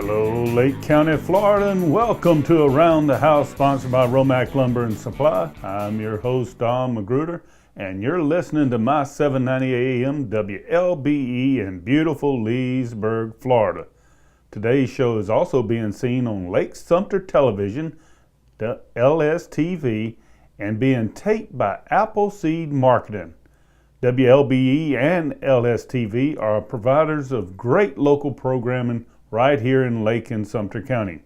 Hello, Lake County, Florida, and welcome to Around the House, sponsored by Romac Lumber and Supply. I'm your host, Don Magruder, and you're listening to my 790 AM WLBE in beautiful Leesburg, Florida. Today's show is also being seen on Lake-Sumter Television, the LSTV, and being taped by Appleseed Marketing. WLBE and LSTV are providers of great local programming right here in Lake and Sumter County.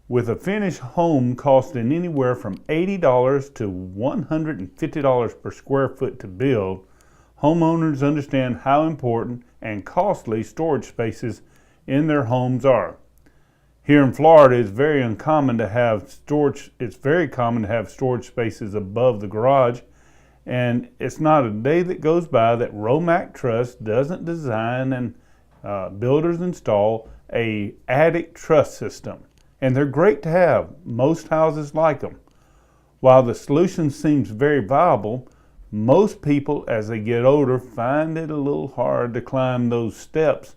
With a finished home costing anywhere from $80 to $150 per square foot to build, homeowners understand how important and costly storage spaces in their homes are. Here in Florida, it's very common to have storage spaces above the garage, and it's not a day that goes by that Romac Trust doesn't design and builders install a attic truss system, and they're great to have. Most houses like them. While the solution seems very viable, most people as they get older find it a little hard to climb those steps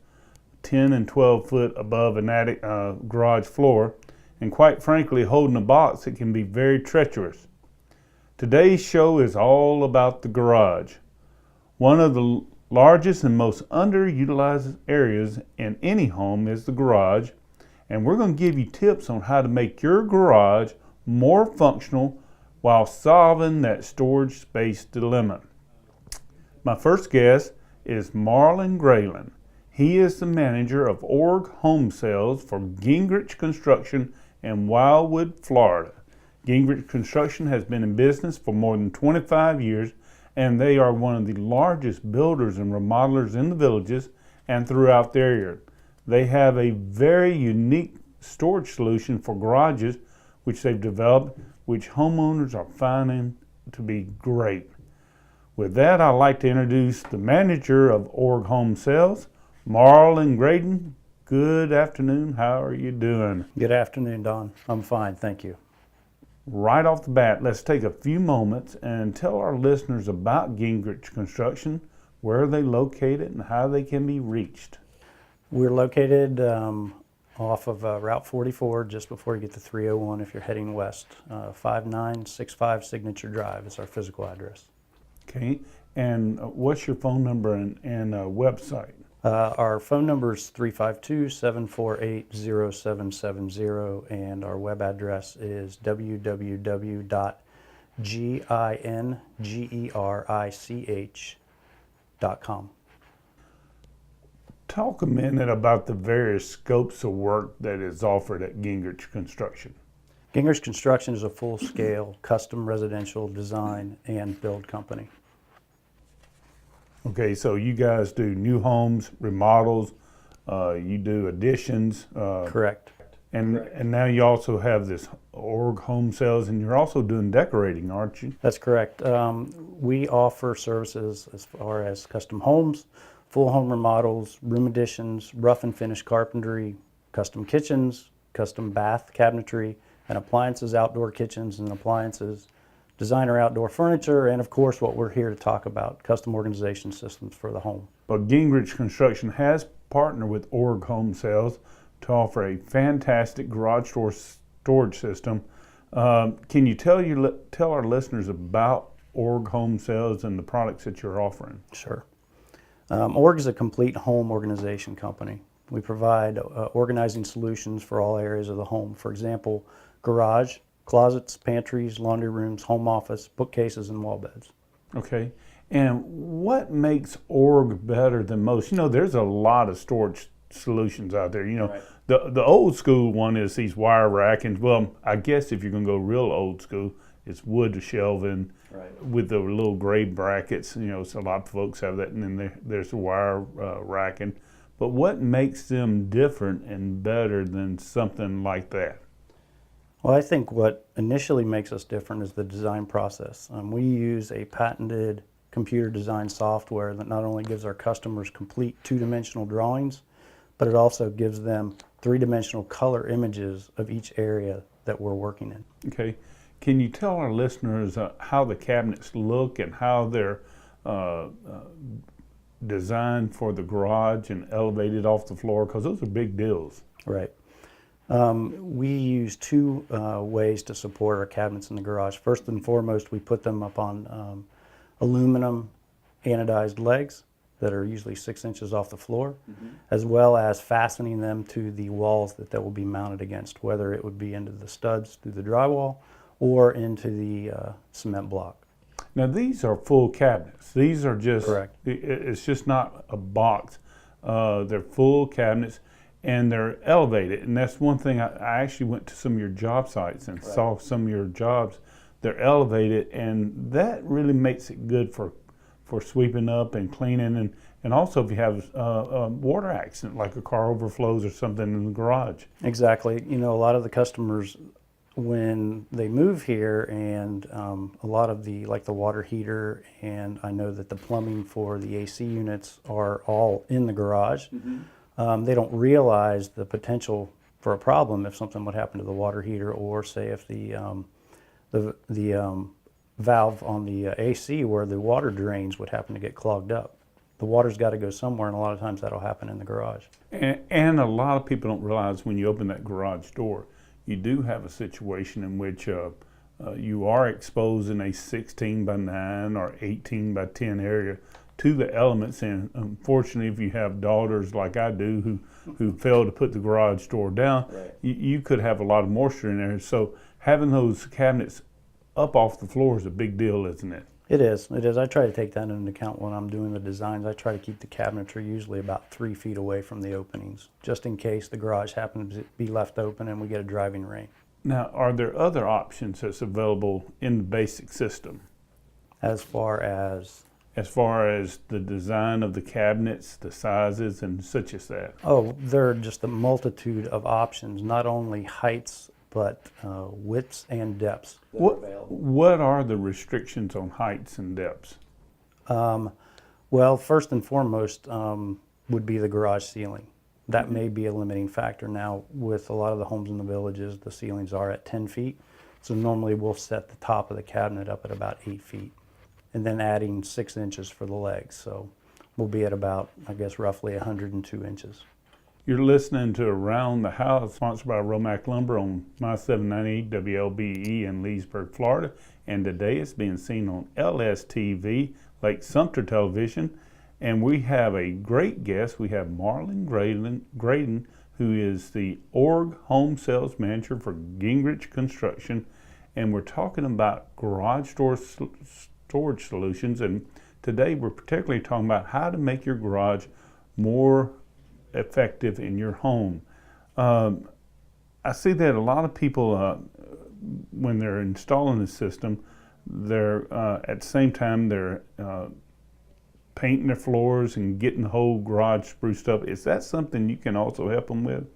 10 and 12 foot above an attic garage floor, and quite frankly, holding a box, it can be very treacherous. Today's show is all about the garage. One of the largest and most underutilized areas in any home is the garage, and we're going to give you tips on how to make your garage more functional while solving that storage space dilemma. My first guest is Marlon Graylen. He is the manager of Org Home Sales for Gingerich Construction in Wildwood, Florida. Gingerich Construction has been in business for more than 25 years, and they are one of the largest builders and remodelers in the villages and throughout the area. They have a very unique storage solution for garages which they've developed, which homeowners are finding to be great. With that, I'd like to introduce the manager of Org Home Sales, Marlon Graydon. Good afternoon. How are you doing? Good afternoon, Don. I'm fine, thank you. Right off the bat, let's take a few moments and tell our listeners about Gingerich Construction, where they located and how they can be reached. We're located off of Route 44, just before you get to 301 if you're heading west. 5965 Signature Drive is our physical address. Okay, and what's your phone number and website? Our phone number is 352-748-0770, and our web address is www.gingerich.com. Talk a minute about the various scopes of work that is offered at Gingerich Construction. Gingerich Construction is a full-scale custom residential design and build company. Okay, so you guys do new homes, remodels, you do additions. Correct. And now you also have this Org Home Sales, and you're also doing decorating, aren't you? That's correct. We offer services as far as custom homes, full home remodels, room additions, rough and finish carpentry, custom kitchens, custom bath cabinetry, and appliances, outdoor kitchens and appliances, designer outdoor furniture, and of course what we're here to talk about, custom organization systems for the home. But Gingerich Construction has partnered with Org Home Sales to offer a fantastic garage door storage system. Can you tell our listeners about Org Home Sales and the products that you're offering? Sure. Org is a complete home organization company. We provide organizing solutions for all areas of the home. For example, garage, closets, pantries, laundry rooms, home office, bookcases, and wall beds. Okay. And what makes Org better than most? You know, there's a lot of storage solutions out there. You know, right. The old school one is these wire rackings. Well, I guess if you're going to go real old school, it's wood shelving, right, with the little gray brackets. You know, so a lot of folks have that, and then there's the wire racking. But what makes them different and better than something like that? Well, I think what initially makes us different is the design process. We use a patented computer design software that not only gives our customers complete two-dimensional drawings, but it also gives them three-dimensional color images of each area that we're working in. Okay. Can you tell our listeners how the cabinets look and how they're designed for the garage and elevated off the floor? Because those are big deals. Right. We use two ways to support our cabinets in the garage. First and foremost, we put them up on aluminum anodized legs that are usually 6 inches off the floor, as well as fastening them to the walls that they will be mounted against, whether it would be into the studs through the drywall or into the cement block. Now these are full cabinets. These are just, Correct. It's just not a box. They're full cabinets and they're elevated. And that's one thing, I actually went to some of your job sites and saw some of your jobs. They're elevated, and that really makes it good for sweeping up and cleaning, and also if you have a water accident, like a car overflows or something in the garage. Exactly. You know, a lot of the customers, when they move here, and a lot of the, like the water heater, and I know that the plumbing for the AC units are all in the garage. They don't realize the potential for a problem if something would happen to the water heater, or say if the valve on the AC where the water drains would happen to get clogged up. The water's got to go somewhere, and a lot of times that'll happen in the garage. And a lot of people don't realize when you open that garage door, you do have a situation in which you are exposing a 16 by 9 or 18 by 10 area to the elements. And unfortunately, if you have daughters like I do who fail to put the garage door down, you could have a lot of moisture in there. So having those cabinets up off the floor is a big deal, isn't it? It is. It is. I try to take that into account when I'm doing the designs. I try to keep the cabinetry usually about 3 feet away from the openings, just in case the garage happens to be left open and we get a driving rain. Now, are there other options that's available in the basic system? As far as the design of the cabinets, the sizes, and such as that? Oh, there are just a multitude of options, not only heights, but widths and depths that are available. What are the restrictions on heights and depths? Well, first and foremost would be the garage ceiling. That may be a limiting factor. Now, with a lot of the homes in the villages, the ceilings are at 10 feet. So normally we'll set the top of the cabinet up at about 8 feet, and then adding 6 inches for the legs. So we'll be at about, I guess, roughly 102 inches. You're listening to Around the House, sponsored by Romac Lumber on My 790 WLBE in Leesburg, Florida. And today it's being seen on LSTV, Lake-Sumter Television. And we have a great guest. We have Marlon Graydon, who is the org home sales manager for Gingerich Construction. And we're talking about garage storage solutions. And today we're particularly talking about how to make your garage more effective in your home. I see that a lot of people, when they're installing the system, they're at the same time they're painting their floors and getting the whole garage spruced up. Is that something you can also help them with?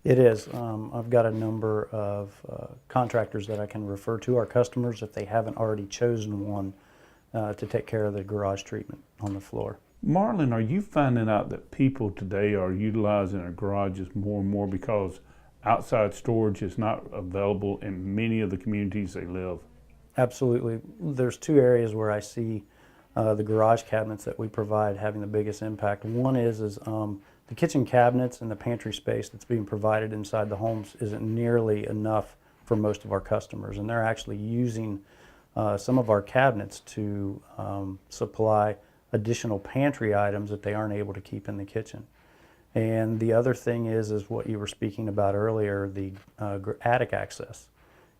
It is. I've got a number of contractors that I can refer to our customers if they haven't already chosen one to take care of the garage treatment on the floor. Marlon, are you finding out that people today are utilizing their garages more and more because outside storage is not available in many of the communities they live? Absolutely. There's two areas where I see the garage cabinets that we provide having the biggest impact. One is the kitchen cabinets and the pantry space that's being provided inside the homes isn't nearly enough for most of our customers, and they're actually using some of our cabinets to supply additional pantry items that they aren't able to keep in the kitchen. And the other thing is what you were speaking about earlier, the attic access.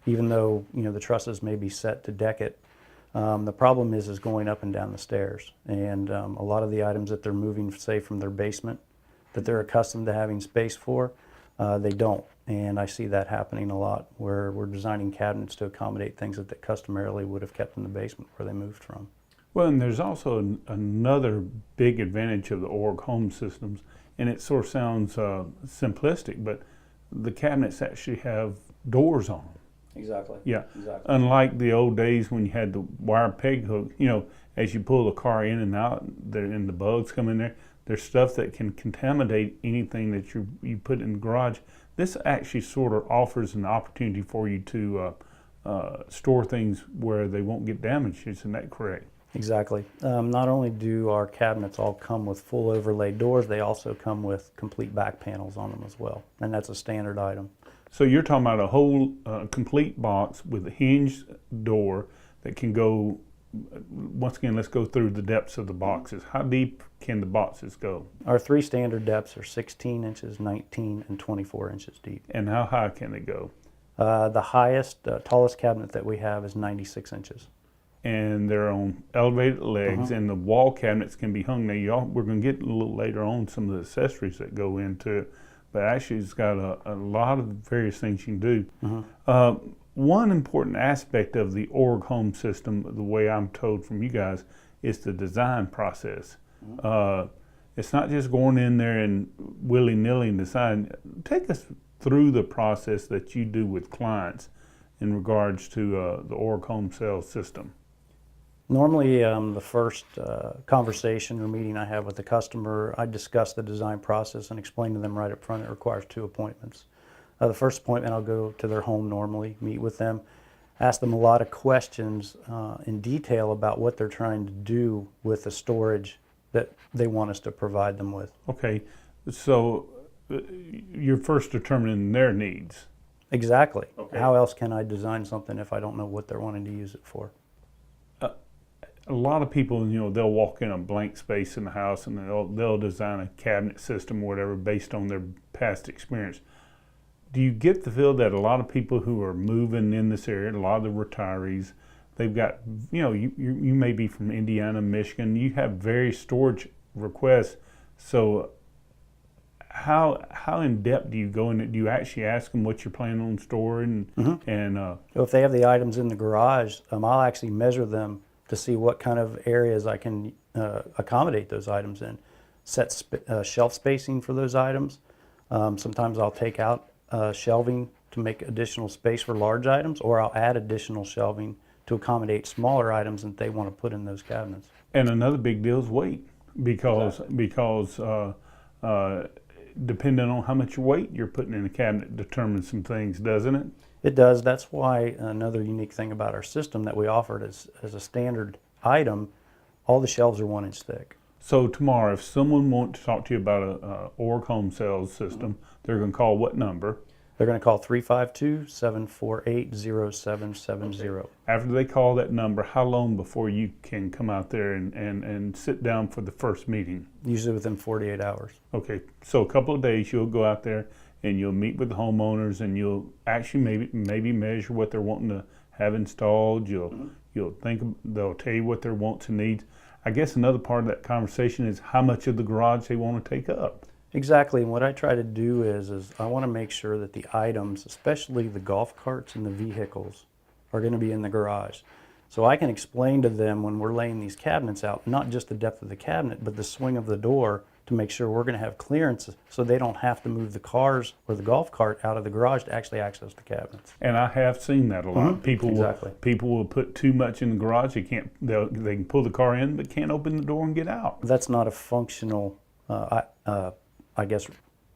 Even though the trusses may be set to deck it, the problem is going up and down the stairs. And a lot of the items that they're moving, say from their basement, that they're accustomed to having space for, they don't. And I see that happening a lot, where we're designing cabinets to accommodate things that they customarily would have kept in the basement where they moved from. Well, and there's also another big advantage of the org home systems, and it sort of sounds simplistic, but the cabinets actually have doors on them. Exactly. Yeah. Exactly. Unlike the old days when you had the wire peg hook, as you pull the car in and out, and the bugs come in there, there's stuff that can contaminate anything that you put in the garage. This actually sort of offers an opportunity for you to store things where they won't get damaged. Isn't that correct? Exactly. Not only do our cabinets all come with full overlay doors, they also come with complete back panels on them as well, and that's a standard item. So you're talking about a whole complete box with a hinged door that can go, once again, let's go through the depths of the boxes. How deep can the boxes go? Our three standard depths are 16 inches, 19, and 24 inches deep. And how high can they go? The highest, tallest cabinet that we have is 96 inches. And they're on elevated legs, and the wall cabinets can be hung. Now, we're going to get a little later on some of the accessories that go into it, but actually it's got a lot of various things you can do. One important aspect of the org home system, the way I'm told from you guys, is the design process. It's not just going in there and willy-nilly design. Take us through the process that you do with clients in regards to the org home sales system. Normally, the first conversation or meeting I have with the customer, I discuss the design process and explain to them right up front it requires 2 appointments. The first appointment, I'll go to their home normally, meet with them, ask them a lot of questions in detail about what they're trying to do with the storage that they want us to provide them with. Okay, so you're first determining their needs. Exactly. Okay. How else can I design something if I don't know what they're wanting to use it for? A lot of people, they'll walk in a blank space in the house and they'll design a cabinet system or whatever based on their past experience. Do you get the feel that a lot of people who are moving in this area, a lot of the retirees, they've got, you may be from Indiana, Michigan, you have various storage requests. So how in depth do you go in it? Do you actually ask them what you're planning on storing? So if they have the items in the garage, I'll actually measure them to see what kind of areas I can accommodate those items in. Set shelf spacing for those items. Sometimes I'll take out shelving to make additional space for large items, or I'll add additional shelving to accommodate smaller items that they want to put in those cabinets. And another big deal is weight, because depending on how much weight you're putting in a cabinet determines some things, doesn't it? It does. That's why another unique thing about our system that we offered is, as a standard item, all the shelves are 1 inch thick. So tomorrow, if someone wants to talk to you about a org home sales system, they're going to call what number? They're going to call 352-748-0770. After they call that number, how long before you can come out there and sit down for the first meeting? Usually within 48 hours. Okay, so a couple of days you'll go out there and you'll meet with the homeowners and you'll actually maybe measure what they're wanting to have installed. You'll think they'll tell you what their wants and needs. I guess another part of that conversation is how much of the garage they want to take up. Exactly, and what I try to do is I want to make sure that the items, especially the golf carts and the vehicles, are going to be in the garage. So I can explain to them when we're laying these cabinets out, not just the depth of the cabinet, but the swing of the door, to make sure we're going to have clearance so they don't have to move the cars or the golf cart out of the garage to actually access the cabinets. And I have seen that a lot. People will put too much in the garage. They can pull the car in but can't open the door and get out. That's not a functional I guess,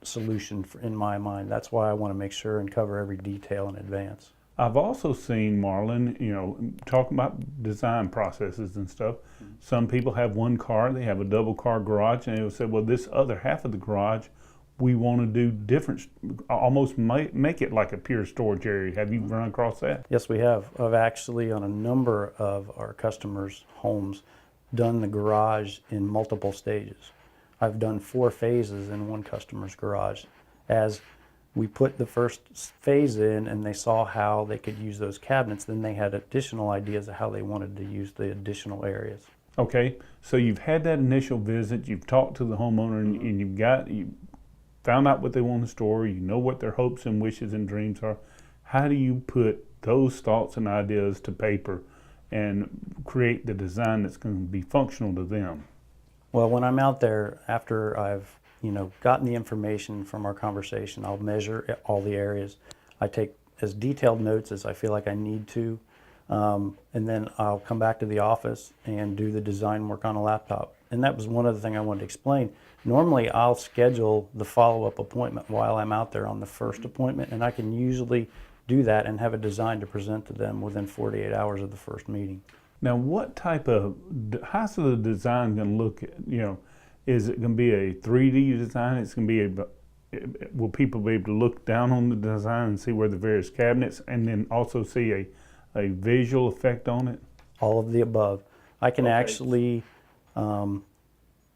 solution in my mind. That's why I want to make sure and cover every detail in advance. I've also seen, Marlon, talking about design processes and stuff. Some people have one car, they have a double car garage, and they'll say, well, this other half of the garage, we want to do different, almost make it like a pure storage area. Have you run across that? Yes, we have. I've actually, on a number of our customers' homes, done the garage in multiple stages. I've done 4 phases in one customer's garage. As we put the first phase in and they saw how they could use those cabinets, then they had additional ideas of how they wanted to use the additional areas. Okay, so you've had that initial visit, you've talked to the homeowner, and you found out what they want to store, you know what their hopes and wishes and dreams are. How do you put those thoughts and ideas to paper and create the design that's going to be functional to them? Well, when I'm out there, after I've gotten the information from our conversation, I'll measure all the areas. I take as detailed notes as I feel like I need to, and then I'll come back to the office and do the design work on a laptop. And that was one other thing I wanted to explain. Normally, I'll schedule the follow-up appointment while I'm out there on the first appointment, and I can usually do that and have a design to present to them within 48 hours of the first meeting. Now, what type of, how's the design going to look? Is it going to be a 3D design? It's going to be will people be able to look down on the design and see where the various cabinets, and then also see a visual effect on it? All of the above. I can actually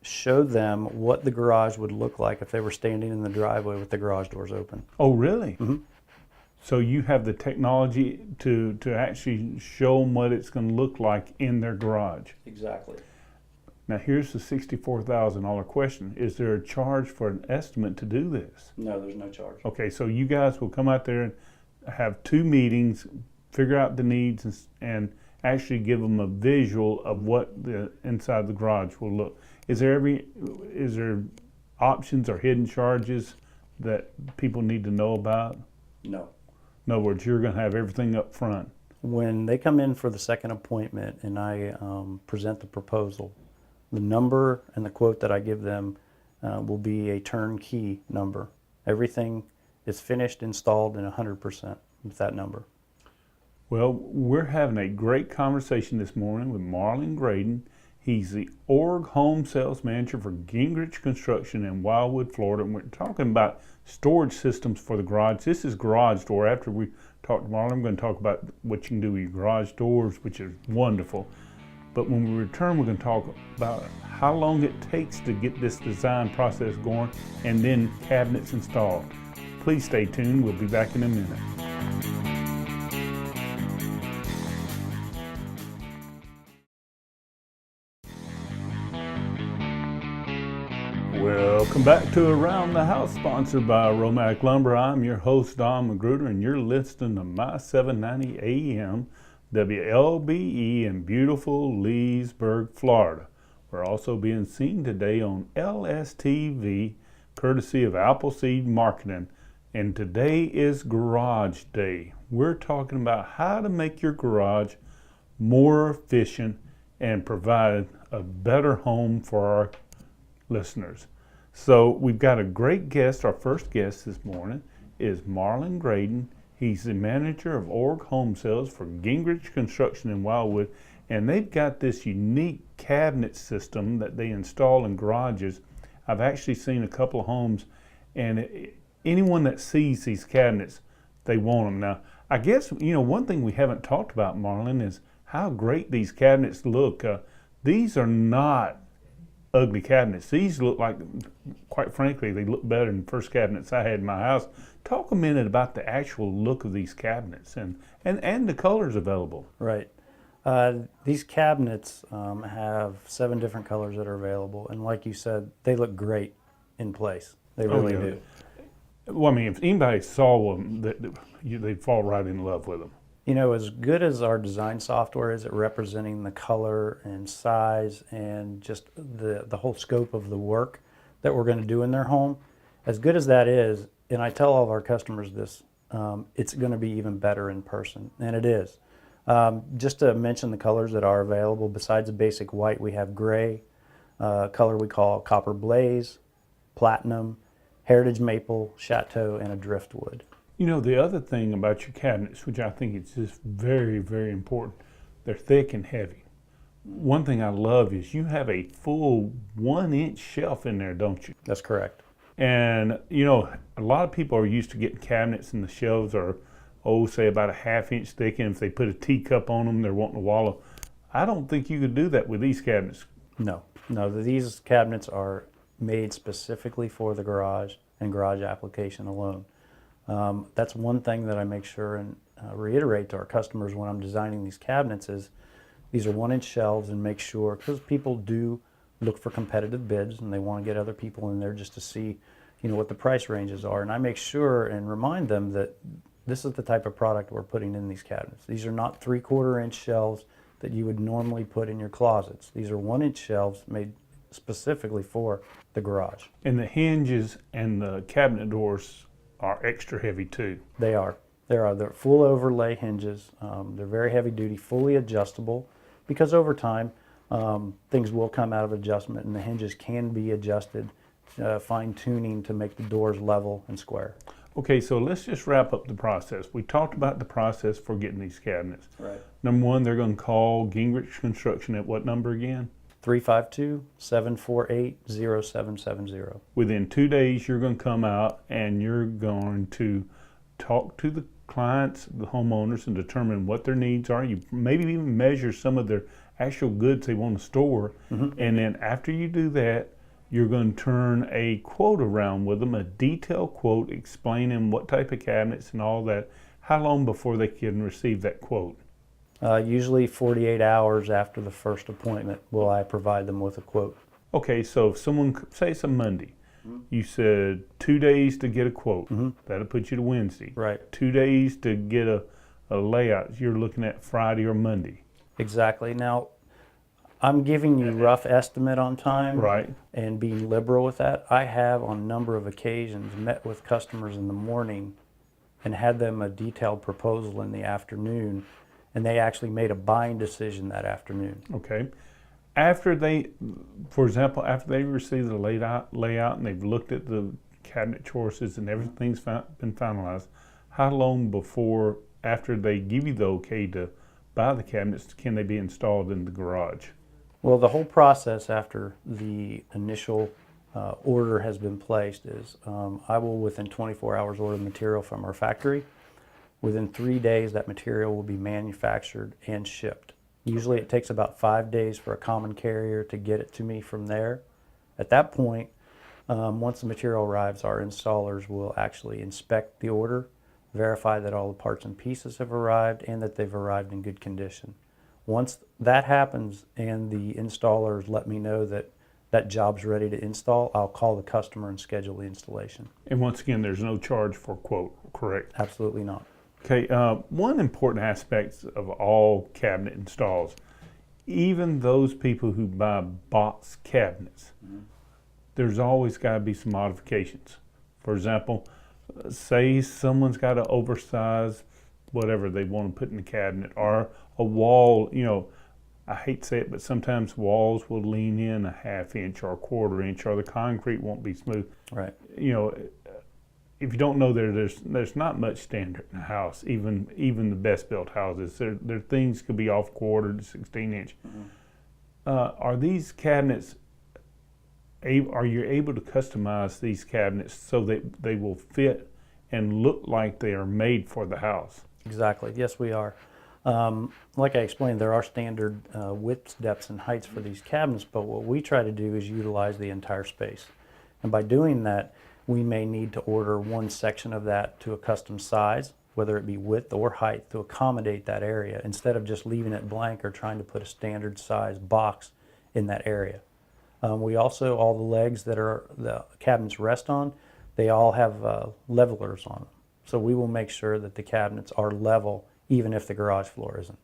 show them what the garage would look like if they were standing in the driveway with the garage doors open. Oh, really? Mm-hmm. So you have the technology to actually show them what it's going to look like in their garage. Exactly. Now here's the $64,000 question. Is there a charge for an estimate to do this? No, there's no charge. Okay, so you guys will come out there and have 2 meetings, figure out the needs, and actually give them a visual of what the inside of the garage will look. Is there options or hidden charges that people need to know about? No. In other words, you're going to have everything up front. When they come in for the second appointment and I present the proposal, the number and the quote that I give them will be a turnkey number. Everything is finished, installed, and 100% with that number. Well, we're having a great conversation this morning with Marlon Graydon. He's the org home sales manager for Gingerich Construction in Wildwood, Florida. And we're talking about storage systems for the garage. This is garage door. After we talk to Marlon, I'm going to talk about what you can do with your garage doors, which is wonderful. But when we return, we're going to talk about how long it takes to get this design process going and then cabinets installed. Please stay tuned. We'll be back in a minute. Welcome back to Around the House, sponsored by Romac Lumber. I'm your host, Don Magruder, and you're listening to my 790 AM WLBE in beautiful Leesburg, Florida. We're also being seen today on LSTV, courtesy of Appleseed Marketing. And today is Garage Day. We're talking about how to make your garage more efficient and provide a better home for our listeners. So we've got a great guest. Our first guest this morning is Marlon Graydon. He's the manager of org home sales for Gingerich Construction in Wildwood, and they've got this unique cabinet system that they install in garages. I've actually seen a couple of homes, and anyone that sees these cabinets, they want them. Now, I guess, one thing we haven't talked about, Marlon, is how great these cabinets look. These are not ugly cabinets. These look like, quite frankly, they look better than the first cabinets I had in my house. Talk a minute about the actual look of these cabinets and the colors available. Right. These cabinets have 7 different colors that are available, and like you said, they look great in place. They really do. Well, I mean, if anybody saw them, they'd fall right in love with them. As good as our design software is at representing the color and size and just the whole scope of the work that we're going to do in their home, as good as that is, and I tell all of our customers this, it's going to be even better in person, and it is. Just to mention the colors that are available, besides the basic white, we have gray, color we call copper blaze, platinum, heritage maple, chateau, and a driftwood. The other thing about your cabinets, which I think is just very, very important, they're thick and heavy. One thing I love is you have a full 1-inch shelf in there, don't you? That's correct. And, a lot of people are used to getting cabinets and the shelves are, say about a 1/2 inch thick, and if they put a teacup on them, they're wanting to wallow. I don't think you could do that with these cabinets. No, these cabinets are made specifically for the garage and garage application alone. That's one thing that I make sure and reiterate to our customers when I'm designing these cabinets is these are 1-inch shelves, and make sure, because people do look for competitive bids and they want to get other people in there just to see, what the price ranges are. And I make sure and remind them that this is the type of product we're putting in these cabinets. These are not 3/4-inch shelves that you would normally put in your closets. These are 1-inch shelves made specifically for the garage. And the hinges and the cabinet doors are extra heavy too. They are. They're full overlay hinges. They're very heavy duty, fully adjustable, because over time things will come out of adjustment and the hinges can be adjusted, fine tuning to make the doors level and square. Okay, so let's just wrap up the process. We talked about the process for getting these cabinets. Right. Number one, they're going to call Gingerich Construction at what number again? 352-748-0770. Within 2 days, you're going to come out and you're going to talk to the clients, the homeowners, and determine what their needs are. You maybe even measure some of their actual goods they want to store. And then after you do that, you're going to turn a quote around with them, a detailed quote explaining what type of cabinets and all that. How long before they can receive that quote? Usually 48 hours after the first appointment will I provide them with a quote. Okay, so if someone, say it's a Monday, you said 2 days to get a quote. That'll put you to Wednesday. Right. 2 days to get a layout. You're looking at Friday or Monday. Exactly. Now, I'm giving you rough estimate on time, Right. and being liberal with that. I have on a number of occasions met with customers in the morning and had them a detailed proposal in the afternoon, and they actually made a buying decision that afternoon. Okay. After they, for example, after they receive the layout and they've looked at the cabinet choices and everything's been finalized, how long before, after they give you the okay to buy the cabinets, can they be installed in the garage? Well, the whole process after the initial order has been placed is I will, within 24 hours, order the material from our factory. Within 3 days, that material will be manufactured and shipped. Usually it takes about 5 days for a common carrier to get it to me from there. At that point, once the material arrives, our installers will actually inspect the order, verify that all the parts and pieces have arrived and that they've arrived in good condition. Once that happens and the installers let me know that that job's ready to install, I'll call the customer and schedule the installation. And once again, there's no charge for quote, correct? Absolutely not. Okay, one important aspect of all cabinet installs, even those people who buy box cabinets, there's always got to be some modifications. For example, say someone's got an oversized whatever they want to put in the cabinet, or a wall, you know, I hate to say it, but sometimes walls will lean in a ½ inch or a ½ inch, or the concrete won't be smooth. Right. You know, if you don't know, there's not much standard in a house, even the best built houses. There things could be off 1/4 to 16 inch. Are these cabinets, are you able to customize these cabinets so that they will fit and look like they are made for the house? Exactly. Yes, we are. Like I explained, there are standard widths, depths, and heights for these cabinets, but what we try to do is utilize the entire space. And by doing that, we may need to order one section of that to a custom size, whether it be width or height, to accommodate that area, instead of just leaving it blank or trying to put a standard size box in that area. We also, all the legs that the cabinets rest on, they all have levelers on them. So we will make sure that the cabinets are level even if the garage floor isn't.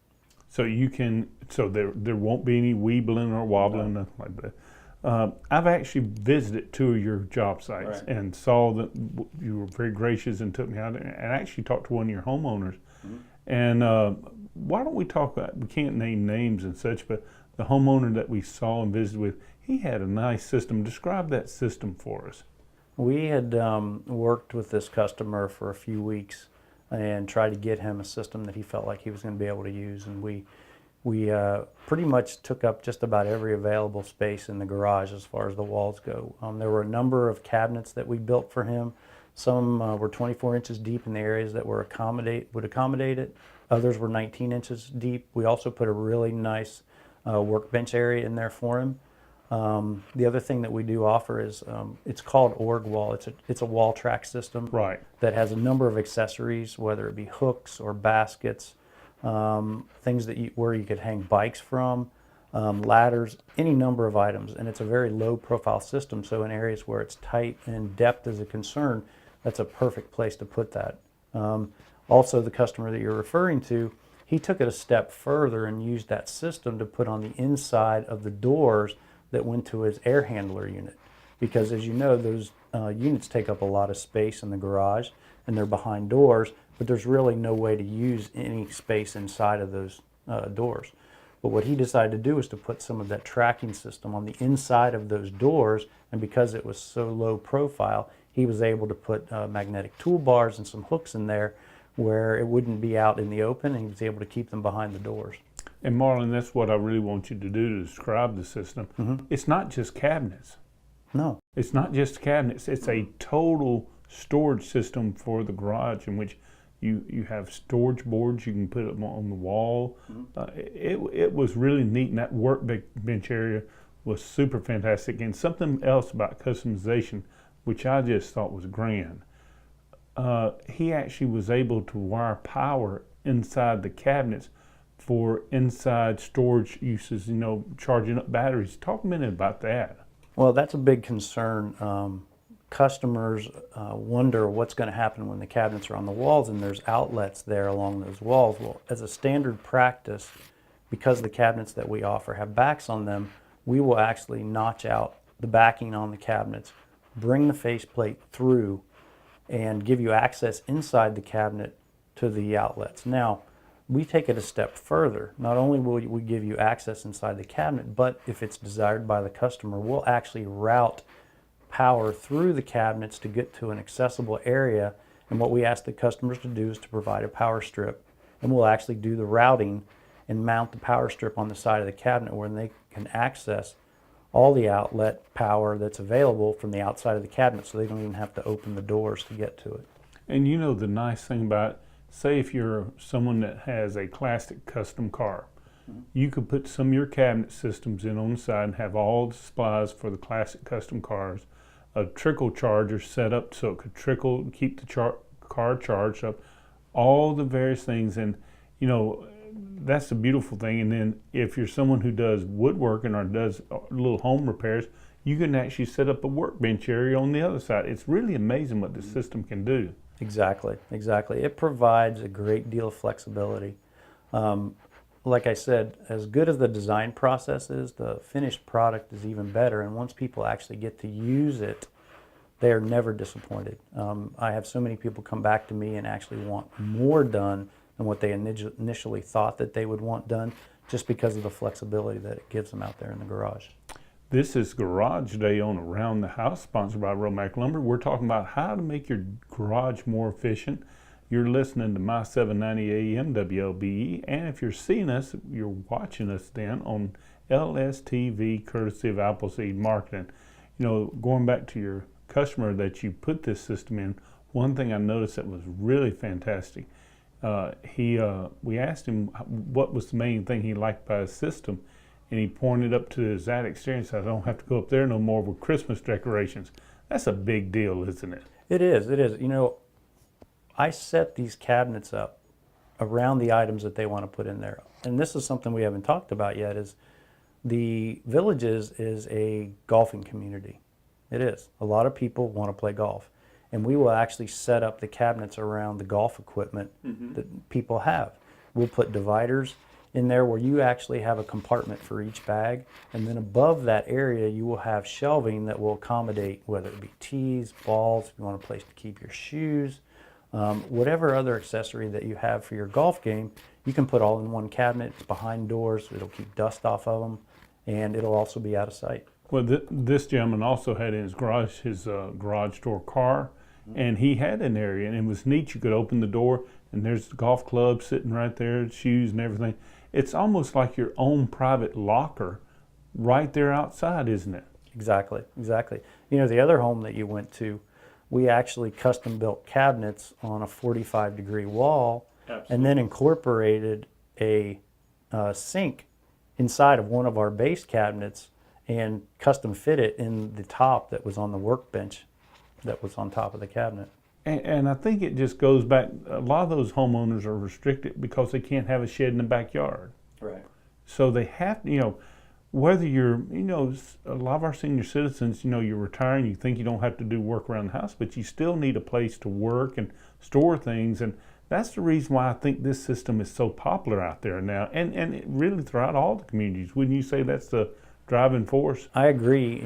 So you can, so there won't be any weebling or wobbling, nothing like that. I've actually visited 2 of your job sites and saw that you were very gracious and took me out and actually talked to one of your homeowners. And why don't we talk about, we can't name names and such, but the homeowner that we saw and visited with, he had a nice system. Describe that system for us. We had worked with this customer for a few weeks and tried to get him a system that he felt like he was going to be able to use, and we pretty much took up just about every available space in the garage as far as the walls go. There were a number of cabinets that we built for him. Some were 24 inches deep in the areas that would accommodate it. Others were 19 inches deep. We also put a really nice workbench area in there for him. The other thing that we do offer is it's called Org Wall. It's a wall track system that has a number of accessories, whether it be hooks or baskets, things that where you could hang bikes from, ladders, any number of items. And it's a very low profile system, so in areas where it's tight and depth is a concern, that's a perfect place to put that. Also, the customer that you're referring to, he took it a step further and used that system to put on the inside of the doors that went to his air handler unit. Because as you know, those units take up a lot of space in the garage and they're behind doors, but there's really no way to use any space inside of those doors. But what he decided to do was to put some of that tracking system on the inside of those doors, and because it was so low profile, he was able to put magnetic toolbars and some hooks in there where it wouldn't be out in the open, and he was able to keep them behind the doors. And Marlon, that's what I really want you to do to describe the system. It's not just cabinets. No. It's not just cabinets. It's a total storage system for the garage in which you have storage boards. You can put them on the wall. It was really neat, and that workbench area was super fantastic. And something else about customization, which I just thought was grand. He actually was able to wire power inside the cabinets for inside storage uses, charging up batteries. Talk a minute about that. Well, that's a big concern. Customers wonder what's going to happen when the cabinets are on the walls and there's outlets there along those walls. Well, as a standard practice, because the cabinets that we offer have backs on them, we will actually notch out the backing on the cabinets, bring the faceplate through, and give you access inside the cabinet to the outlets. Now, we take it a step further. Not only will we give you access inside the cabinet, but if it's desired by the customer, we'll actually route power through the cabinets to get to an accessible area. And what we ask the customers to do is to provide a power strip. And we'll actually do the routing and mount the power strip on the side of the cabinet where they can access all the outlet power that's available from the outside of the cabinet, so they don't even have to open the doors to get to it. And the nice thing about it, say if you're someone that has a classic custom car, you could put some of your cabinet systems in on the side and have all the supplies for the classic custom cars, a trickle charger set up so it could keep the car charged up, all the various things. And that's the beautiful thing. And then if you're someone who does woodworking or does little home repairs, you can actually set up a workbench area on the other side. It's really amazing what this system can do. Exactly. It provides a great deal of flexibility. Like I said, as good as the design process is, the finished product is even better. And once people actually get to use it, they are never disappointed. I have so many people come back to me and actually want more done than what they initially thought that they would want done, just because of the flexibility that it gives them out there in the garage. This is Garage Day on Around the House, sponsored by Romac Lumber. We're talking about how to make your garage more efficient. You're listening to my 790 AM WLBE, and if you're seeing us, you're watching us then on LSTV, courtesy of Appleseed Marketing. Going back to your customer that you put this system in, one thing I noticed that was really fantastic. We asked him what was the main thing he liked about his system, and he pointed up to his attic stair and said, "I don't have to go up there no more with Christmas decorations." That's a big deal, isn't it? It is. I set these cabinets up around the items that they want to put in there. And this is something we haven't talked about yet, is the Villages is a golfing community. It is. A lot of people want to play golf. And we will actually set up the cabinets around the golf equipment that people have. We'll put dividers in there where you actually have a compartment for each bag. And then above that area, you will have shelving that will accommodate whether it be tees, balls, if you want a place to keep your shoes, whatever other accessory that you have for your golf game, you can put all in one cabinet. It's behind doors. It'll keep dust off of them, and it'll also be out of sight. Well, this gentleman also had in his garage door car, and he had an area, and it was neat. You could open the door, and there's the golf club sitting right there, shoes and everything. It's almost like your own private locker right there outside, isn't it? Exactly. The other home that you went to, we actually custom built cabinets on a 45-degree wall. Absolutely. And then incorporated a sink inside of one of our base cabinets and custom fit it in the top that was on the workbench that was on top of the cabinet. And I think it just goes back, a lot of those homeowners are restricted because they can't have a shed in the backyard. Right. So they have, whether you're, a lot of our senior citizens, you're retiring, you think you don't have to do work around the house, but you still need a place to work and store things. And that's the reason why I think this system is so popular out there now, and it really throughout all the communities. Wouldn't you say that's the driving force? I agree.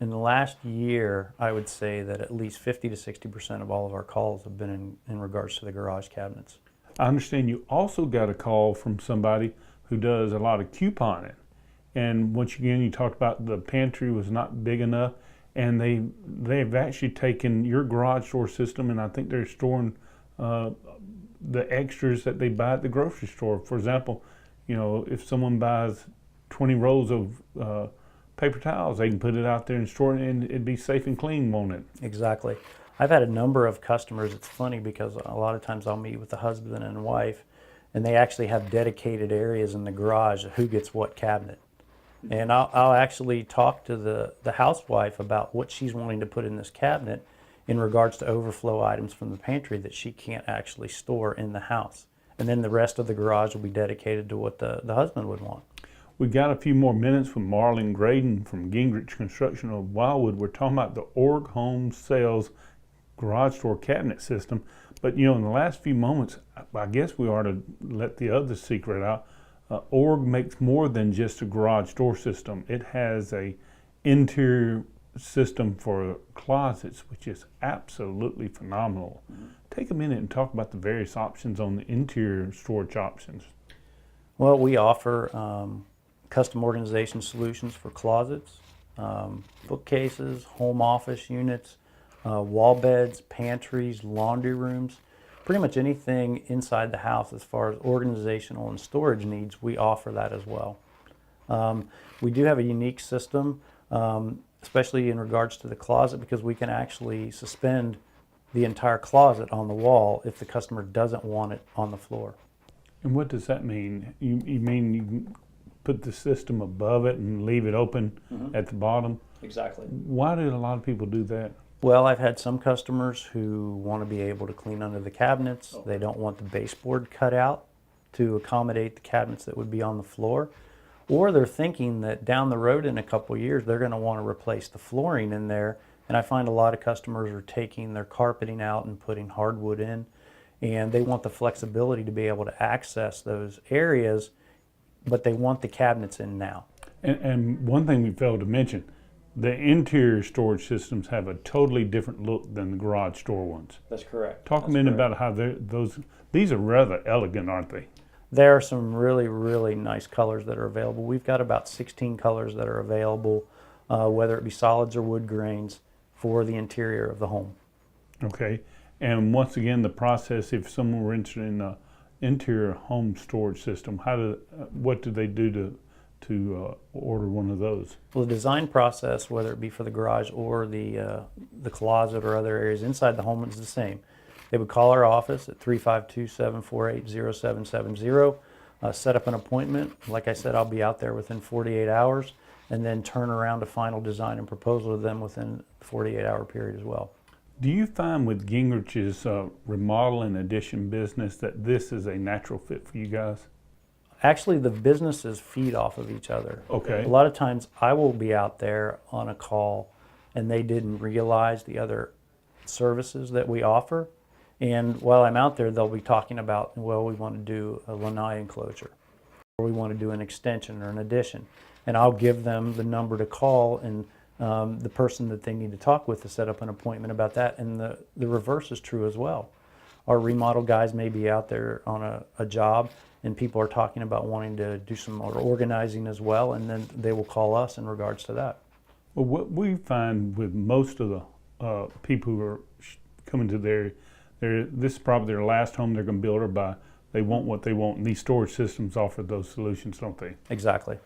In the last year, I would say that at least 50 to 60% of all of our calls have been in regards to the garage cabinets. I understand you also got a call from somebody who does a lot of couponing. And once again, you talked about the pantry was not big enough, and they've actually taken your garage door system, and I think they're storing the extras that they buy at the grocery store. For example, you know, if someone buys 20 rolls of paper towels, they can put it out there and store it, and it'd be safe and clean, won't it? Exactly. I've had a number of customers. It's funny because a lot of times I'll meet with the husband and wife, and they actually have dedicated areas in the garage of who gets what cabinet. And I'll actually talk to the housewife about what she's wanting to put in this cabinet in regards to overflow items from the pantry that she can't actually store in the house. And then the rest of the garage will be dedicated to what the husband would want. We got a few more minutes with Marlon Graydon from Gingerich Construction of Wildwood. We're talking about the Org Home Sales garage door cabinet system. But you know, in the last few moments, I guess we ought to let the other secret out. Org makes more than just a garage door system. It has a interior system for closets, which is absolutely phenomenal. Take a minute and talk about the various options on the interior storage options. Well, we offer custom organization solutions for closets, bookcases, home office units, wall beds, pantries, laundry rooms. Pretty much anything inside the house as far as organizational and storage needs, we offer that as well. We do have a unique system, especially in regards to the closet, because we can actually suspend the entire closet on the wall if the customer doesn't want it on the floor. And what does that mean? You mean you can put the system above it and leave it open at the bottom? Exactly. Why do a lot of people do that? Well, I've had some customers who want to be able to clean under the cabinets. They don't want the baseboard cut out to accommodate the cabinets that would be on the floor. Or they're thinking that down the road in a couple of years, they're going to want to replace the flooring in there. And I find a lot of customers are taking their carpeting out and putting hardwood in. And they want the flexibility to be able to access those areas, but they want the cabinets in now. And one thing we failed to mention, the interior storage systems have a totally different look than the garage door ones. That's correct. Talk a minute about how these are rather elegant, aren't they? There are some really, really nice colors that are available. We've got about 16 colors that are available, whether it be solids or wood grains, for the interior of the home. Okay. And once again, the process, if someone were interested in an interior home storage system, what do they do to order one of those? Well, the design process, whether it be for the garage or the closet or other areas inside the home, is the same. They would call our office at 352-748-0770, set up an appointment. Like I said, I'll be out there within 48 hours, and then turn around a final design and proposal to them within the 48-hour period as well. Do you find with Gingerich's remodel and addition business that this is a natural fit for you guys? Actually, the businesses feed off of each other. Okay. A lot of times I will be out there on a call and they didn't realize the other services that we offer. And while I'm out there, they'll be talking about, well, we want to do a lanai enclosure, or we want to do an extension or an addition. And I'll give them the number to call and the person that they need to talk with to set up an appointment about that. And the reverse is true as well. Our remodel guys may be out there on a job, and people are talking about wanting to do some more organizing as well, and then they will call us in regards to that. Well, what we find with most of the people who are coming to this is probably their last home they're going to build or buy. They want what they want, and these storage systems offer those solutions, don't they? Exactly.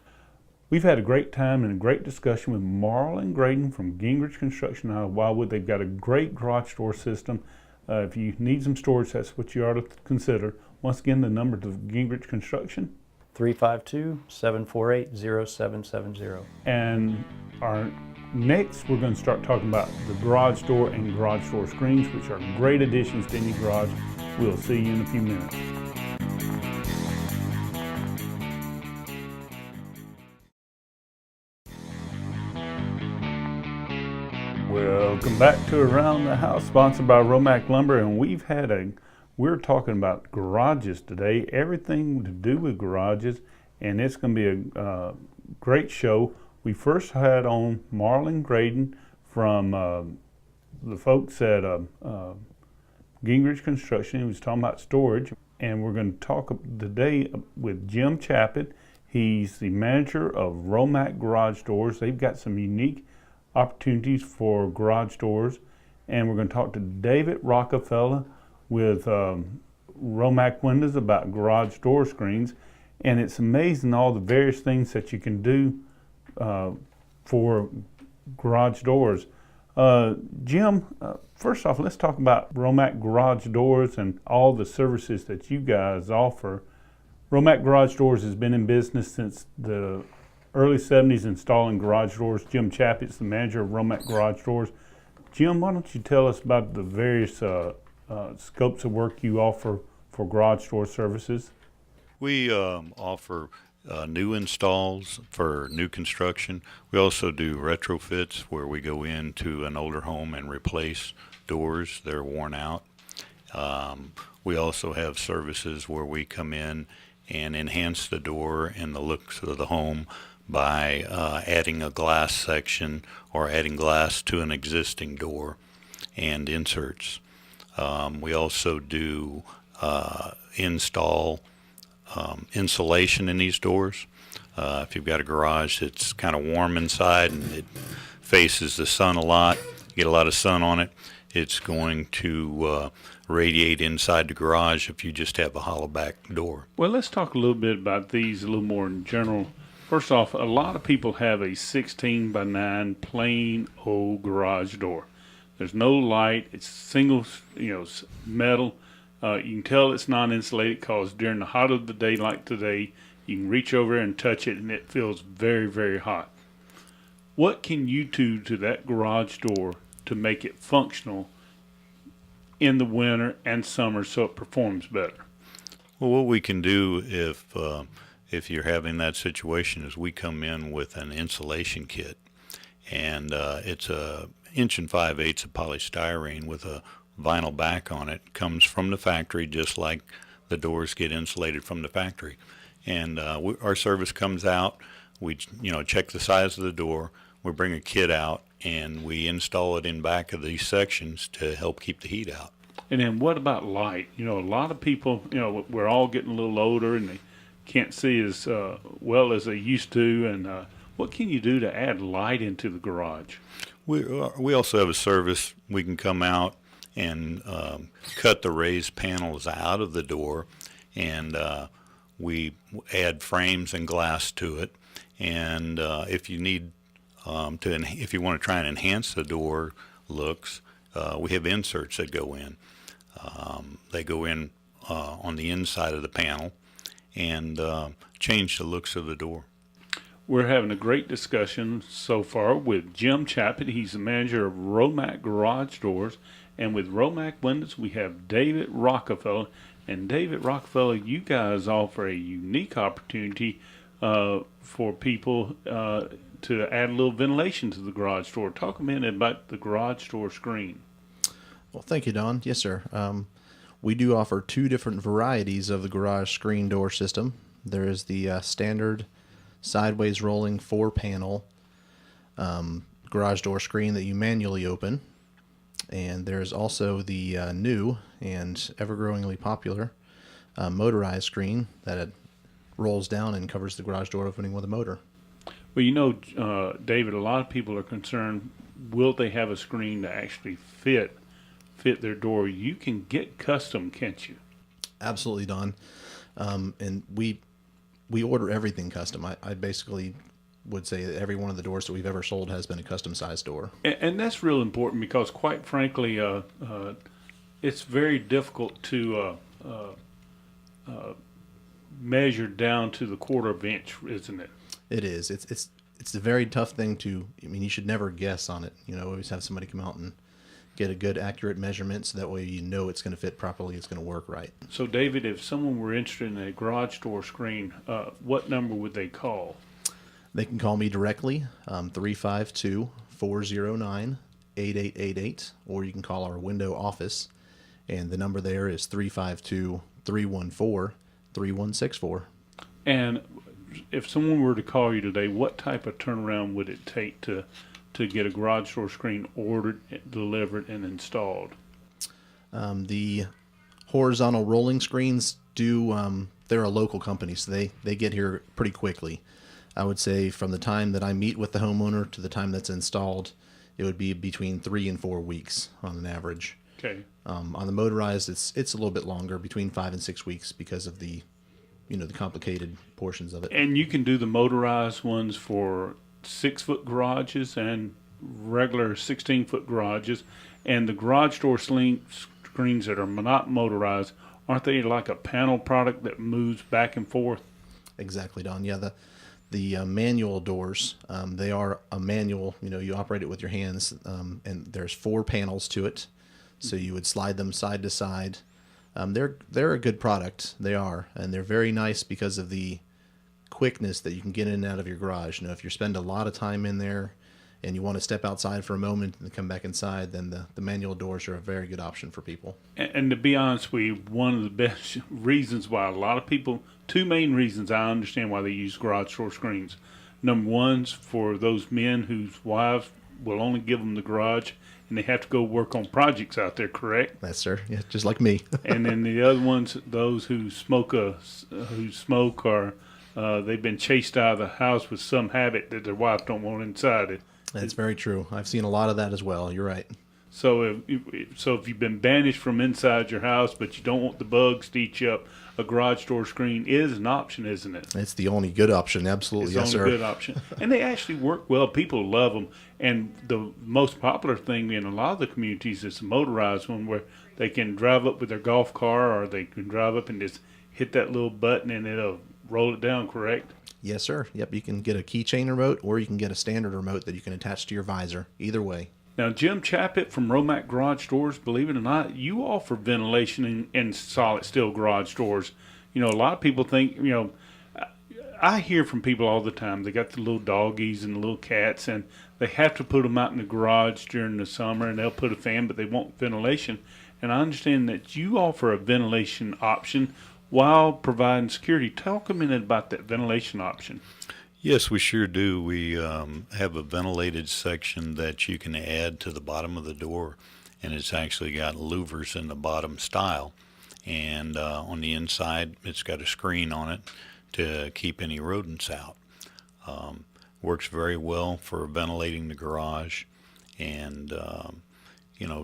We've had a great time and a great discussion with Marlon Graydon from Gingerich Construction out of Wildwood. They've got a great garage door system. If you need some storage, that's what you ought to consider. Once again, the number to Gingerich Construction, 352-748-0770. And next, we're going to start talking about the garage door and garage door screens, which are great additions to any garage. We'll see you in a few minutes. Welcome back to Around the House, sponsored by Romac Lumber, and we're talking about garages today, everything to do with garages, and it's going to be a great show. We first had on Marlon Graydon from the folks at Gingerich Construction. He was talking about storage, and we're going to talk today with Jim Chaput. He's the manager of Romac Garage Doors. They've got some unique opportunities for garage doors. And we're going to talk to David Rockefeller with Romac Windows about garage door screens. And it's amazing all the various things that you can do for garage doors. Jim, first off, let's talk about Romac garage doors and all the services that you guys offer. Romac Garage Doors has been in business since the early 70s installing garage doors. Jim Chaput's the manager of Romac Garage Doors. Jim, why don't you tell us about the various scopes of work you offer for garage door services? We offer new installs for new construction. We also do retrofits where we go into an older home and replace doors that are worn out. We also have services where we come in and enhance the door and the looks of the home by adding a glass section or adding glass to an existing door and inserts. We also do install insulation in these doors. If you've got a garage that's kind of warm inside and it faces the sun a lot, you get a lot of sun on it, it's going to radiate inside the garage if you just have a hollow back door. Well, let's talk a little bit about these a little more in general. First off, a lot of people have a 16 by 9 plain old garage door. There's no light. It's single, metal. You can tell it's non-insulated because during the hot of the day like today, you can reach over and touch it and it feels very, very hot. What can you do to that garage door to make it functional in the winter and summer so it performs better? Well, what we can do if you're having that situation is we come in with an insulation kit, and it's a 1 5/8 of polystyrene with a vinyl back on it. Comes from the factory just like the doors get insulated from the factory. And our service comes out, we check the size of the door, we bring a kit out, and we install it in back of these sections to help keep the heat out. And then what about light? A lot of people, we're all getting a little older and they can't see as well as they used to. And what can you do to add light into the garage? We also have a service. We can come out and cut the raised panels out of the door, and we add frames and glass to it. And if you need if you want to try and enhance the door looks, we have inserts that go in. They go in on the inside of the panel and change the looks of the door. We're having a great discussion so far with Jim Chaput. He's the manager of Romac Garage Doors. And with Romac Windows, we have David Rockefeller. And David Rockefeller, you guys offer a unique opportunity for people to add a little ventilation to the garage door. Talk a minute about the garage door screen. Well, thank you, Don. Yes, sir. We do offer 2 different varieties of the garage screen door system. There is the standard sideways rolling 4-panel garage door screen that you manually open. And there's also the new and ever-growingly popular motorized screen that it rolls down and covers the garage door opening with a motor. Well, David, a lot of people are concerned, will they have a screen to actually fit their door? You can get custom, can't you? Absolutely, Don. And we order everything custom. I basically would say that every one of the doors that we've ever sold has been a custom-sized door. And that's real important because, quite frankly, it's very difficult to measure down to the 1/4 inch, isn't it? It is. It's a very tough thing to. I mean, you should never guess on it. Always have somebody come out and get a good, accurate measurement, so that way it's going to fit properly. It's going to work right. So, David, if someone were interested in a garage door screen, what number would they call? They can call me directly, 352-409-8888, or you can call our window office, and the number there is 352-314-3164. And if someone were to call you today, what type of turnaround would it take to get a garage door screen ordered, delivered, and installed? The horizontal rolling screens they're a local company, so they get here pretty quickly. I would say from the time that I meet with the homeowner to the time that's installed, it would be between 3 and 4 weeks on an average. Okay. On the motorized, it's a little bit longer, between 5 and 6 weeks, because of the the complicated portions of it. And you can do the motorized ones for 6-foot garages and regular 16-foot garages. And the garage door screens that are not motorized, aren't they like a panel product that moves back and forth? Exactly, Don. Yeah, the manual doors, they are a manual. You operate it with your hands, and there's 4 panels to it, so you would slide them side to side. They're a good product. They are, and they're very nice because of the quickness that you can get in and out of your garage. If you spend a lot of time in there and you want to step outside for a moment and come back inside, then the manual doors are a very good option for people. And to be honest with you, one of the best reasons why a lot of people, 2 main reasons I understand why they use garage door screens. Number one's for those men whose wives will only give them the garage and they have to go work on projects out there, correct? That's sir. Yeah, just like me. And then the other ones, those who smoke or they've been chased out of the house with some habit that their wife don't want inside it. That's very true. I've seen a lot of that as well. You're right. So if you've been banished from inside your house, but you don't want the bugs to eat you up, a garage door screen is an option, isn't it? It's the only good option. Absolutely, It's yes, the only sir. good option. And they actually work well. People love them. And the most popular thing in a lot of the communities is the motorized one, where they can drive up with their golf car, or they can drive up and just hit that little button and it'll roll it down, correct? Yes, sir. Yep, you can get a keychain remote, or you can get a standard remote that you can attach to your visor. Either way. Now, Jim Chaput from Romac Garage Doors, believe it or not, you offer ventilation in solid steel garage doors. A lot of people think, I hear from people all the time, they got the little doggies and the little cats, and they have to put them out in the garage during the summer, and they'll put a fan, but they want ventilation. And I understand that you offer a ventilation option while providing security. Talk a minute about that ventilation option. Yes, we sure do. We have a ventilated section that you can add to the bottom of the door, and it's actually got louvers in the bottom style. And on the inside, it's got a screen on it to keep any rodents out. Works very well for ventilating the garage, and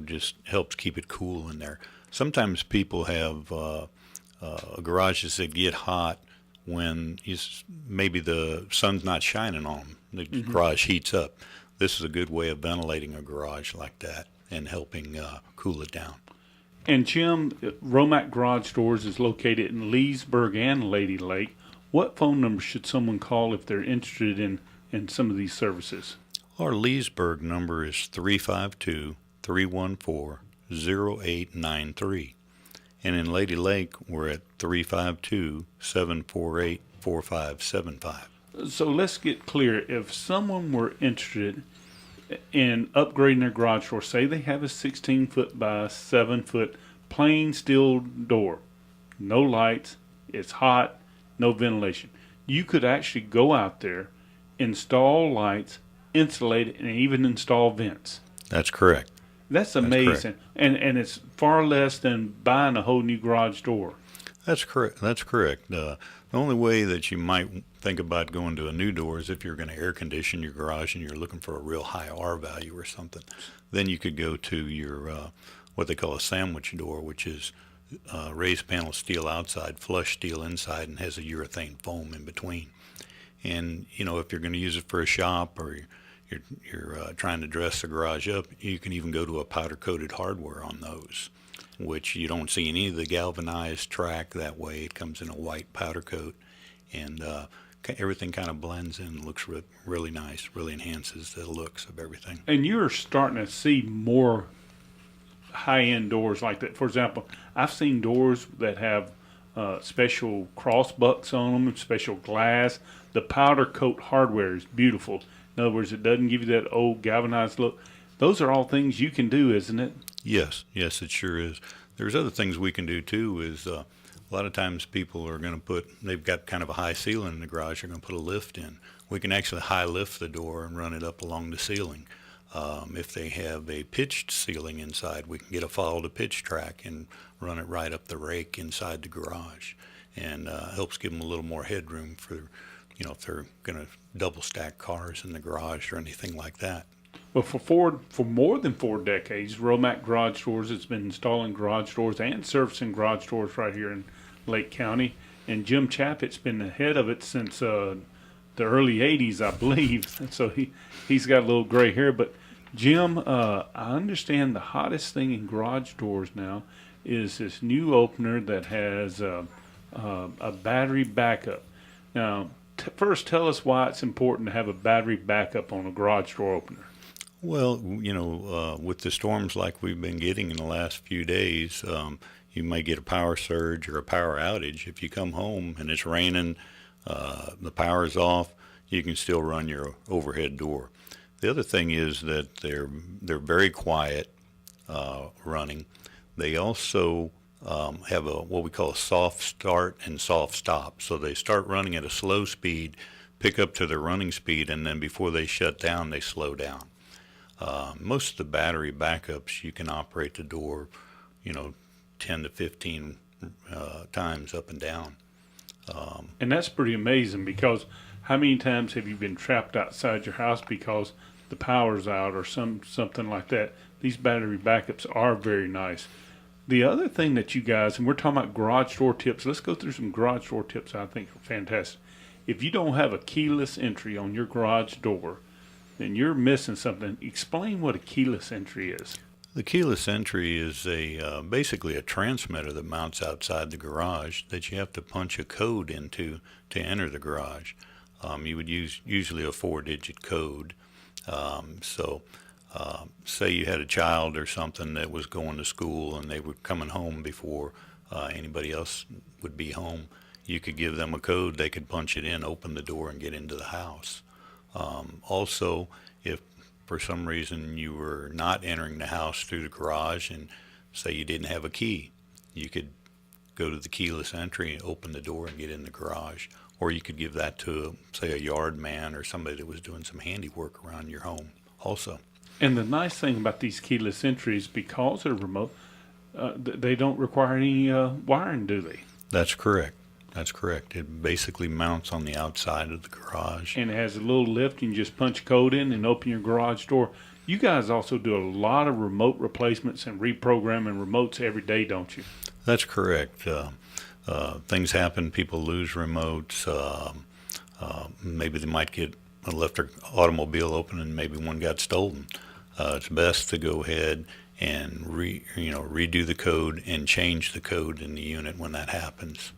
just helps keep it cool in there. Sometimes people have garages that get hot when maybe the sun's not shining on them. The garage heats up. This is a good way of ventilating a garage like that and helping cool it down. And Jim, Romac Garage Doors is located in Leesburg and Lady Lake. What phone number should someone call if they're interested in some of these services? Our Leesburg number is 352-314-0893. And in Lady Lake, we're at 352-748-4575. So let's get clear. If someone were interested in upgrading their garage door, say they have a 16-foot by 7-foot plain steel door, no lights, it's hot, no ventilation, you could actually go out there, install lights, insulate it, and even install vents. That's correct. That's amazing. And it's far less than buying a whole new garage door. That's correct. That's correct. The only way that you might think about going to a new door is if you're going to air condition your garage and you're looking for a real high R value or something. Then you could go to your what they call a sandwich door, which is raised panel steel outside, flush steel inside, and has a urethane foam in between. And if you're going to use it for a shop, or you're trying to dress the garage up, you can even go to a powder coated hardware on those, which you don't see any of the galvanized track that way. It comes in a white powder coat, and everything kind of blends in and looks really nice, really enhances the looks of everything. And you're starting to see more high-end doors like that. For example, I've seen doors that have special cross bucks on them, special glass. The powder coat hardware is beautiful. In other words, it doesn't give you that old galvanized look. Those are all things you can do, isn't it? Yes, it sure is. There's other things we can do too. Is a lot of times people are going to they've got kind of a high ceiling in the garage. They're going to put a lift in. We can actually high lift the door and run it up along the ceiling. If they have a pitched ceiling inside, we can get a follow the pitch track and run it right up the rake inside the garage, and helps give them a little more headroom for, if they're going to double stack cars in the garage or anything like that. Well, for more than 4 decades, Romac Garage Doors has been installing garage doors and servicing garage doors right here in Lake County. And Jim Chaput's been ahead of it since the early '80s, I believe. And so he's got a little gray hair. But Jim, I understand the hottest thing in garage doors now is this new opener that has a battery backup. Now, first, tell us why it's important to have a battery backup on a garage door opener. Well, with the storms like we've been getting in the last few days, you may get a power surge or a power outage. If you come home and it's raining, the power's off, you can still run your overhead door. The other thing is that they're very quiet running. They also have what we call a soft start and soft stop. So they start running at a slow speed, pick up to their running speed, and then before they shut down, they slow down. Most of the battery backups, you can operate the door, 10 to 15 times up and down. And that's pretty amazing, because how many times have you been trapped outside your house because the power's out or something like that? These battery backups are very nice. The other thing that you guys, and we're talking about garage door tips, let's go through some garage door tips I think are fantastic. If you don't have a keyless entry on your garage door, then you're missing something. Explain what a keyless entry is. The keyless entry is basically a transmitter that mounts outside the garage that you have to punch a code into to enter the garage. You would use usually a 4-digit code. Say you had a child or something that was going to school and they were coming home before anybody else would be home. You could give them a code, they could punch it in, open the door, and get into the house. Also, if for some reason you were not entering the house through the garage and say you didn't have a key, you could go to the keyless entry, open the door, and get in the garage. Or you could give that to, say, a yard man or somebody that was doing some handiwork around your home also. And the nice thing about these keyless entries, because they're remote, they don't require any wiring, do they? That's correct. It basically mounts on the outside of the garage. And it has a little lift. You can just punch code in and open your garage door. You guys also do a lot of remote replacements and reprogramming remotes every day, don't you? That's correct. Things happen. People lose remotes. Maybe they might get left their automobile open and maybe one got stolen. It's best to go ahead and redo the code and change the code in the unit when that happens.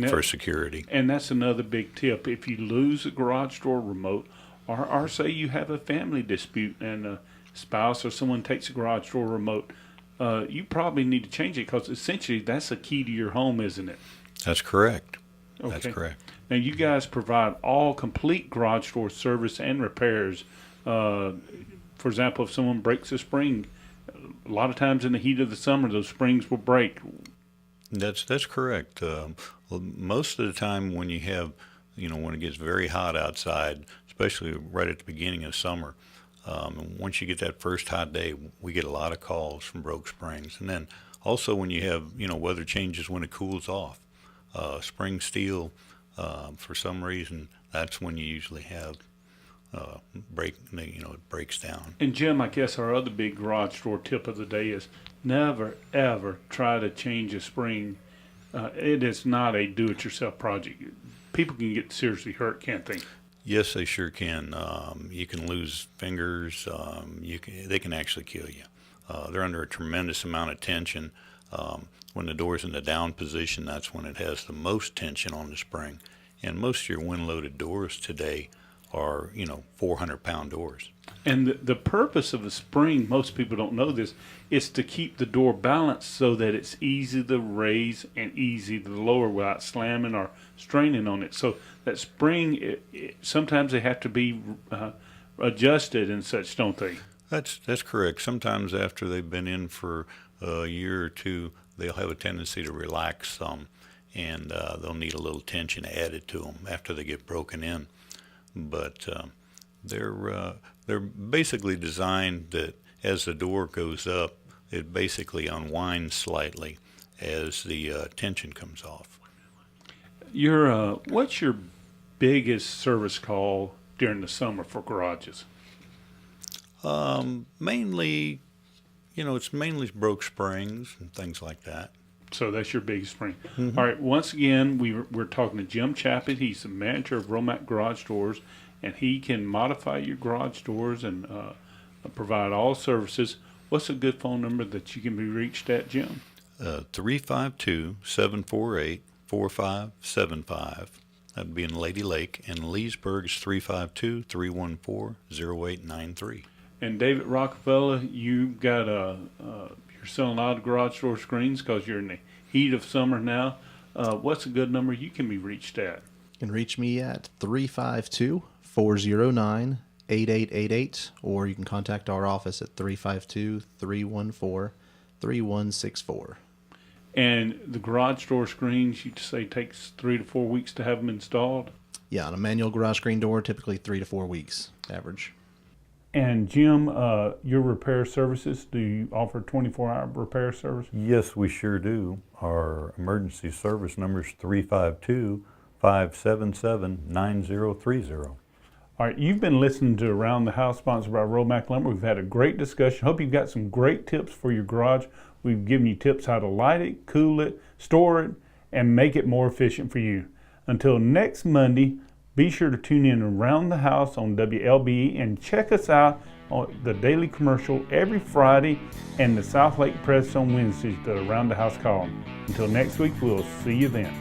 For security. And that's another big tip. If you lose a garage door remote, or say you have a family dispute and a spouse or someone takes a garage door remote, you probably need to change it, because essentially that's a key to your home, isn't it? That's correct. Okay. That's correct. Now you guys provide all complete garage door service and repairs. For example, if someone breaks a spring, a lot of times in the heat of the summer, those springs will break. That's correct. Most of the time when you have, when it gets very hot outside, especially right at the beginning of summer, once you get that first hot day, we get a lot of calls from broke springs. And then also when you have, weather changes when it cools off, spring steel, for some reason, that's when you usually have it breaks down. And Jim, I guess our other big garage door tip of the day is never, ever try to change a spring. It is not a do-it-yourself project. People can get seriously hurt, can't they? Yes, they sure can. You can lose fingers. They can actually kill you. They're under a tremendous amount of tension. When the door's in the down position, that's when it has the most tension on the spring. And most of your wind-loaded doors today are, 400-pound doors. And the purpose of a spring, most people don't know this, is to keep the door balanced so that it's easy to raise and easy to lower without slamming or straining on it. So that spring, sometimes they have to be adjusted and such, don't they? That's correct. Sometimes after they've been in for a year or two, they'll have a tendency to relax some, and they'll need a little tension added to them after they get broken in. But they're basically designed that as the door goes up, it basically unwinds slightly as the tension comes off. What's your biggest service call during the summer for garages? Mainly, it's mainly broke springs and things like that. So that's your biggest spring. All right. Once again, we're talking to Jim Chaput. He's the manager of Romac Garage Doors, and he can modify your garage doors and provide all services. What's a good phone number that you can be reached at, Jim? 352-748-4575. That'd be in Lady Lake, and Leesburg is 352-314-0893. And David Rockefeller, you got you're selling a lot of garage door screens because you're in the heat of summer now. What's a good number you can be reached at? You can reach me at 352-409-8888, or you can contact our office at 352-314-3164. And the garage door screens, you say takes 3 to 4 weeks to have them installed? Yeah, on a manual garage screen door, typically 3 to 4 weeks average. And Jim, your repair services, do you offer 24-hour repair service? Yes, we sure do. Our emergency service number is 352-577-9030. All right, you've been listening to Around the House, sponsored by Romac Lumber. We've had a great discussion. Hope you've got some great tips for your garage. We've given you tips how to light it, cool it, store it, and make it more efficient for you. Until next Monday, be sure to tune in Around the House on WLBE and check us out on the daily commercial every Friday and the South Lake Press on Wednesdays, the Around the House column. Until next week, we'll see you then.